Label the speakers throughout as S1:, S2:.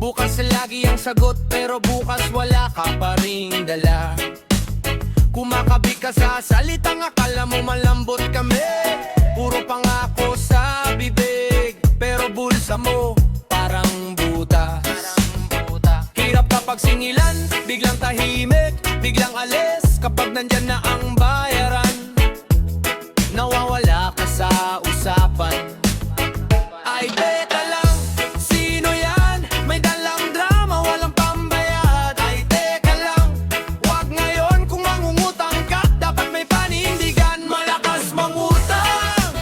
S1: Bukas lagi ang sagot, pero bukas wala ka pa ring dala. Kumakabi ka sa salitang akala mo malambot kami. Puro pangako sa bibig, pero bulsa mo parang butas. Hirap kapag singilan, biglang tahimik, biglang alis kapag nandyan na ang bayaran. Nawawala ka sa usapan. Ay teka lang, sino yan? May dalang drama, walang pambayad. Ay teka lang, wag ngayon kung mangungutang ka, dapat may panindigan. Malakas mangutang,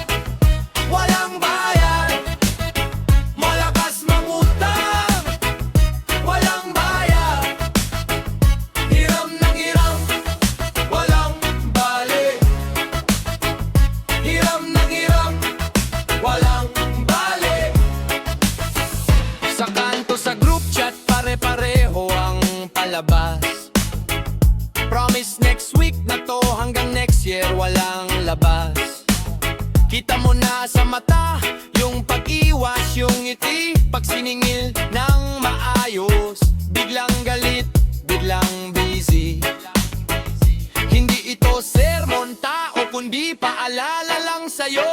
S1: walang bayad. Malakas mangutang, walang bayad. Hiram ng hiram, walang balik. Hiram ng hiram, walang balik. Sa kanto sa group chat, pare-pareho ang palabas. Promise next week na to, hanggang next year walang labas. Kita mo na sa mata yung pag-iwas, yung ngiti pag siningil ng maayos. Biglang galit, biglang busy. Hindi ito sermon tao, kundi paalala lang sa'yo.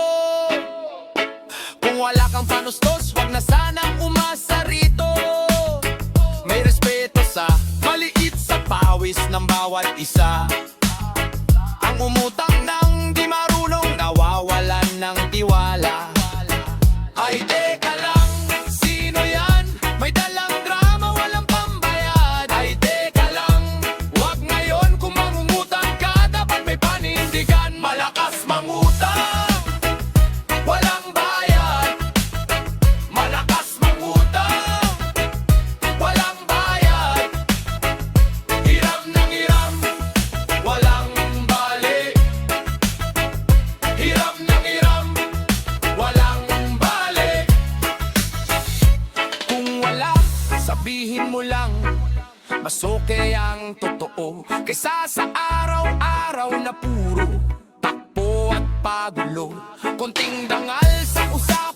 S1: Kung wala kang panustos, wag na sanang umasa rito. May respeto sa maliit sa pawis ng bawat isa. Ang umutang ng di marunong, nawawalan ng tiwala. Ay teka lang, sino yan? May dalang drama, walang pambayad. Ay teka lang, wag ngayon kung mangungutang ka, dapat may panindigan. Malakas mangutang, walang bayad. Malakas mangutang, walang bayad. Hiram ng hiram, walang balik. Hiram ng hiram, walang balik. Kung wala, sabihin mo lang, mas okay ang totoo kaysa sa araw-araw na puro takbo at pagulo. Konting dangal sa usapan,